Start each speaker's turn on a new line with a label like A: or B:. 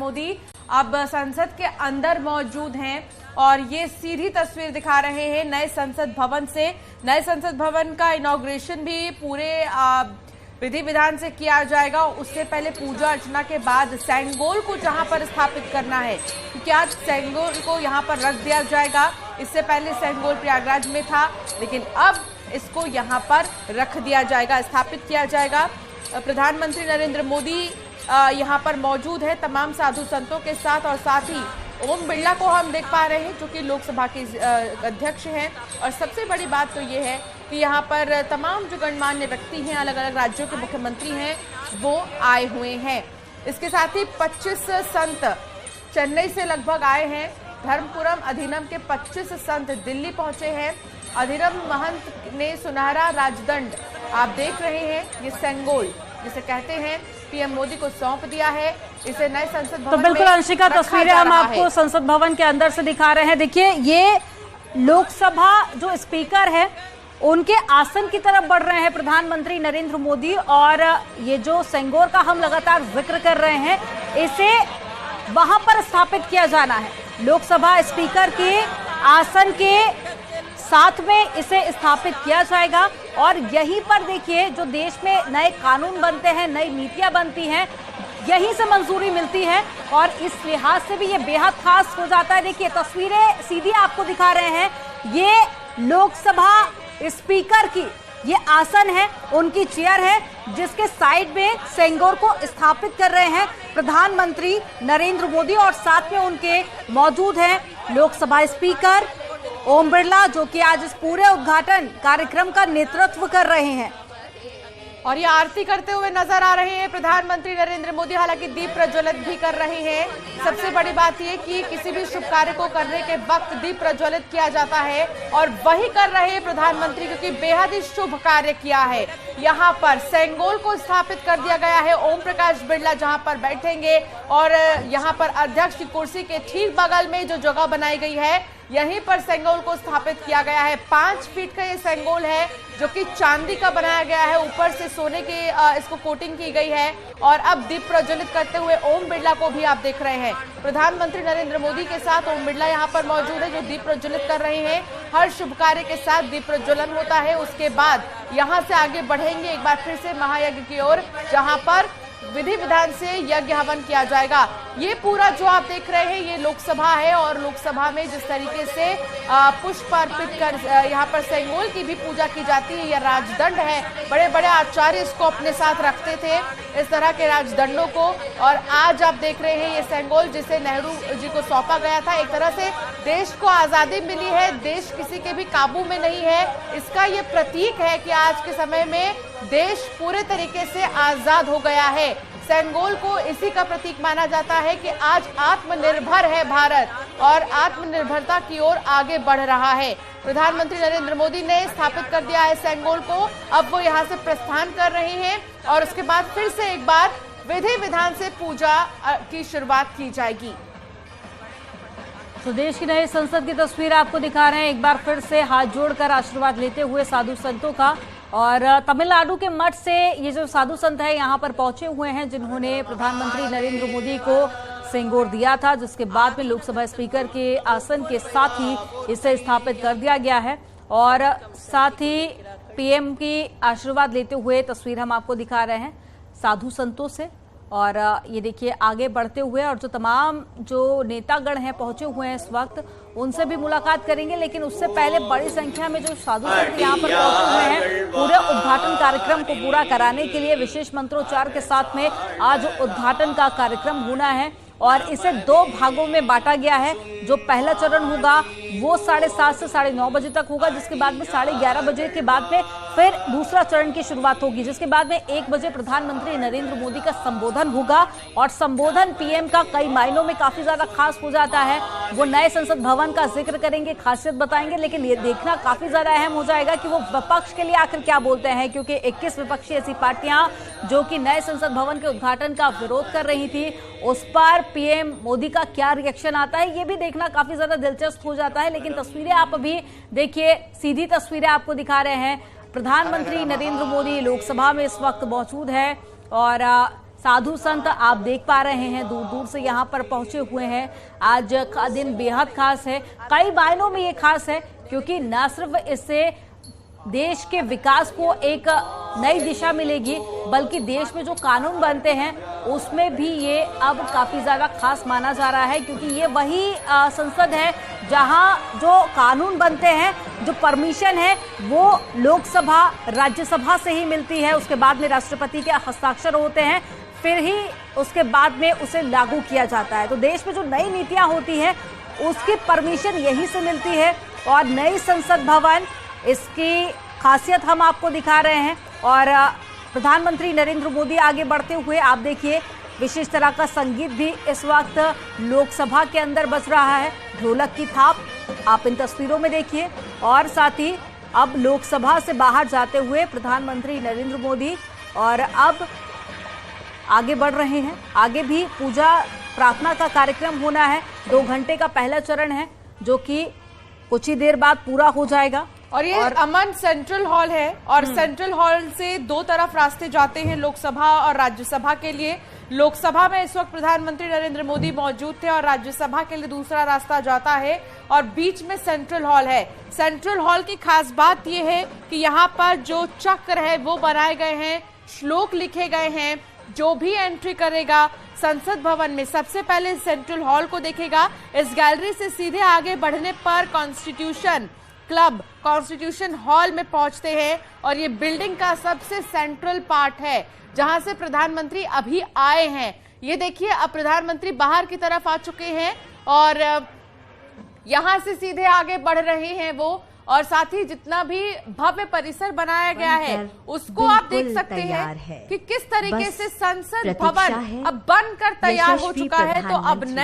A: मोदी अब संसद के अंदर मौजूद हैं और ये सीधी तस्वीर दिखा रहे हैं नए संसद भवन से। नए संसद भवन का इनॉग्रेशन भी पूरे विधि विधान से किया जाएगा। उससे पहले पूजा अर्चना के बाद सेंगोल को जहां पर स्थापित करना है, क्योंकि आज सेंगोल को यहां पर रख दिया जाएगा। इससे पहले सेंगोल प्रयागराज में था, लेकिन अब इसको यहां पर रख दिया जाएगा, स्थापित किया जाएगा। प्रधानमंत्री नरेंद्र मोदी यहाँ पर मौजूद है तमाम साधु संतों के साथ, और साथ ही ओम बिरला को हम देख पा रहे हैं जो कि लोकसभा के अध्यक्ष हैं। और सबसे बड़ी बात तो ये है कि यहाँ पर तमाम जो गणमान्य व्यक्ति हैं, अलग अलग राज्यों के मुख्यमंत्री हैं, वो आए हुए हैं। इसके साथ ही 25 संत चेन्नई से लगभग आए हैं। धर्मपुरम अधिनम के 25 संत दिल्ली पहुंचे हैं। अधिनम महंत ने सुनहरा राजदंड आप देख रहे हैं, ये सेंगोल जिसे कहते हैं, पीएम मोदी को सौंप दिया है। इसे नए संसद भवन
B: तो बिल्कुल अंशिका, तस्वीरें हम आपको संसद भवन के अंदर से दिखा रहे हैं। देखिए, ये लोकसभा जो स्पीकर है उनके आसन की तरफ बढ़ रहे हैं प्रधानमंत्री नरेंद्र मोदी, और ये जो सेंगोर का हम लगातार जिक्र कर रहे हैं, इसे वहां पर स्थापित किया जाना है। लोकसभा स्पीकर के आसन के साथ में इसे स्थापित किया जाएगा, और यहीं पर देखिए जो देश में नए कानून बनते हैं, नई नीतियां बनती हैं, यहीं से मंजूरी मिलती है, और इस लिहाज से भी ये बेहद खास हो जाता है। देखिए, तस्वीरें सीधी आपको दिखा रहे हैं, ये लोकसभा स्पीकर की ये आसन है, उनकी चेयर है, जिसके साइड में सेंगोर को स्थापित कर रहे हैं प्रधानमंत्री नरेंद्र मोदी, और साथ में उनके मौजूद हैं लोकसभा स्पीकर ओम बिरला, जो कि आज इस पूरे उद्घाटन कार्यक्रम का नेतृत्व कर रहे हैं।
A: और ये आरती करते हुए नजर आ रहे हैं प्रधानमंत्री नरेंद्र मोदी। हालांकि दीप प्रज्वलित भी कर रहे हैं। सबसे बड़ी बात यह कि किसी भी शुभ कार्य को करने के वक्त दीप प्रज्वलित किया जाता है, और वही कर रहे हैं प्रधानमंत्री, क्योंकि बेहद ही शुभ कार्य किया है। यहाँ पर सेंगोल को स्थापित कर दिया गया है। ओम प्रकाश बिरला जहाँ पर बैठेंगे, और यहाँ पर अध्यक्ष की कुर्सी के ठीक बगल में जो जगह बनाई गई है, यहीं पर सेंगोल को स्थापित किया गया है। 5 फीट का ये सेंगोल है, जो कि चांदी का बनाया गया है। ऊपर से सोने की इसको कोटिंग की गई है। और अब दीप प्रज्वलित करते हुए ओम बिरला को भी आप देख रहे हैं। प्रधानमंत्री नरेंद्र मोदी के साथ ओम बिरला यहाँ पर मौजूद है, जो दीप प्रज्वलित कर रहे हैं। हर शुभ कार्य के साथ दीप प्रज्वलन होता है। उसके बाद यहाँ से आगे बढ़ेंगे एक बार फिर से महायज्ञ की ओर, जहाँ पर विधि विधान से यज्ञ हवन किया जाएगा। ये पूरा जो आप देख रहे हैं, ये लोकसभा है, और लोकसभा में जिस तरीके से पुष्प अर्पित कर यहाँ पर सेंगोल की भी पूजा की जाती है। यह राजदंड है। बड़े बड़े आचार्य इसको अपने साथ रखते थे, इस तरह के राजदंडों को। और आज आप देख रहे हैं ये सेंगोल, जिसे नेहरू जी को सौंपा गया था। एक तरह से देश को आजादी मिली है, देश किसी के भी काबू में नहीं है। इसका ये प्रतीक है कि आज के समय में देश पूरे तरीके से आजाद हो गया है। सेंगोल को इसी का प्रतीक माना जाता है कि आज आत्मनिर्भर है भारत, और आत्मनिर्भरता की ओर आगे बढ़ रहा है। प्रधानमंत्री नरेंद्र मोदी ने स्थापित कर दिया है सेंगोल को। अब वो यहाँ से प्रस्थान कर रहे हैं, और उसके बाद फिर से एक बार विधि विधान से पूजा की शुरुआत की जाएगी।
B: तो देश की नई संसद की तस्वीर आपको दिखा रहे हैं। एक बार फिर से हाथ जोड़कर आशीर्वाद लेते हुए साधु संतों का, और तमिलनाडु के मठ से ये जो साधु संत है यहाँ पर पहुंचे हुए हैं, जिन्होंने प्रधानमंत्री नरेंद्र मोदी को सेंगोर दिया था, जिसके बाद में लोकसभा स्पीकर के आसन के साथ ही इसे स्थापित कर दिया गया है। और साथ ही पीएम की आशीर्वाद लेते हुए तस्वीर हम आपको दिखा रहे हैं साधु संतों से। और ये देखिए आगे बढ़ते हुए, और जो तमाम जो नेतागण हैं पहुंचे हुए हैं इस वक्त, उनसे भी मुलाकात करेंगे। लेकिन उससे पहले बड़ी संख्या में जो साधु संत यहाँ पर पहुंचे हुए हैं, पूरे उद्घाटन कार्यक्रम को पूरा कराने के लिए विशेष मंत्रोच्चार के साथ में आज उद्घाटन का कार्यक्रम होना है, और इसे 2 भागों में बांटा गया है। जो पहला चरण होगा वो 7:30 से 9:30 बजे तक होगा, जिसके बाद में 11:30 बजे के बाद में फिर दूसरा चरण की शुरुआत होगी, जिसके बाद में 1 बजे प्रधानमंत्री नरेंद्र मोदी का संबोधन होगा। और संबोधन पीएम का कई मायनों में काफी ज्यादा खास हो जाता है। वो नए संसद भवन का जिक्र करेंगे, खासियत बताएंगे, लेकिन ये देखना काफी ज्यादा अहम हो जाएगा कि वो विपक्ष के लिए आखिर क्या बोलते हैं, क्योंकि 21 विपक्षी ऐसी पार्टियां जो कि नए संसद भवन के उद्घाटन का विरोध कर रही थी, उस पर पीएम मोदी का क्या रिएक्शन आता है, ये भी देखना काफी ज्यादा दिलचस्प हो जाता है। लेकिन तस्वीरें आप अभी देखिए, सीधी तस्वीरें आपको दिखा रहे हैं। प्रधानमंत्री नरेंद्र मोदी लोकसभा में इस वक्त मौजूद है, और साधु संत आप देख पा रहे हैं दूर दूर से यहाँ पर पहुंचे हुए हैं। आज का दिन बेहद खास है, कई मायनों में ये खास है, क्योंकि न सिर्फ इससे देश के विकास को एक नई दिशा मिलेगी, बल्कि देश में जो कानून बनते हैं उसमें भी ये अब काफी ज्यादा खास माना जा रहा है, क्योंकि ये वही संसद है जहां जो कानून बनते हैं, जो परमिशन है वो लोकसभा राज्यसभा से ही मिलती है। उसके बाद में राष्ट्रपति के हस्ताक्षर होते हैं, फिर ही उसके बाद में उसे लागू किया जाता है। तो देश में जो नई नीतियां होती हैं उसकी परमिशन यहीं से मिलती है। और नई संसद भवन, इसकी खासियत हम आपको दिखा रहे हैं। और प्रधानमंत्री नरेंद्र मोदी आगे बढ़ते हुए आप देखिए, विशेष तरह का संगीत भी इस वक्त लोकसभा के अंदर बज रहा है, ढोलक की थाप आप इन तस्वीरों में देखिए। और साथ ही अब लोकसभा से बाहर जाते हुए प्रधानमंत्री नरेंद्र मोदी और अब आगे बढ़ रहे हैं। आगे भी पूजा प्रार्थना का कार्यक्रम होना है, 2 घंटे का पहला चरण है जो कि कुछ ही देर बाद पूरा हो जाएगा।
A: और ये अमन सेंट्रल हॉल है और सेंट्रल हॉल से 2 तरफ रास्ते जाते हैं लोकसभा और राज्यसभा के लिए। लोकसभा में इस वक्त प्रधानमंत्री नरेंद्र मोदी मौजूद थे और राज्यसभा के लिए दूसरा रास्ता जाता है और बीच में सेंट्रल हॉल है। सेंट्रल हॉल की खास बात यह है कि यहाँ पर जो चक्र है वो बनाए गए हैं, श्लोक लिखे गए हैं। जो भी एंट्री करेगा संसद भवन में सबसे पहले सेंट्रल हॉल को देखेगा। इस गैलरी से सीधे आगे बढ़ने पर कॉन्स्टिट्यूशन क्लब, कॉन्स्टिट्यूशन हॉल में पहुंचते हैं और ये बिल्डिंग का सबसे सेंट्रल पार्ट है जहां से प्रधानमंत्री अभी आए हैं। ये देखिए, अब प्रधानमंत्री बाहर की तरफ आ चुके हैं और यहां से सीधे आगे बढ़ रहे हैं वो। और साथ ही जितना भी भव्य परिसर बनाया गया है उसको आप देख सकते हैं कि किस तरीके से संसद भवन अब बनकर तैयार हो चुका है। तो अब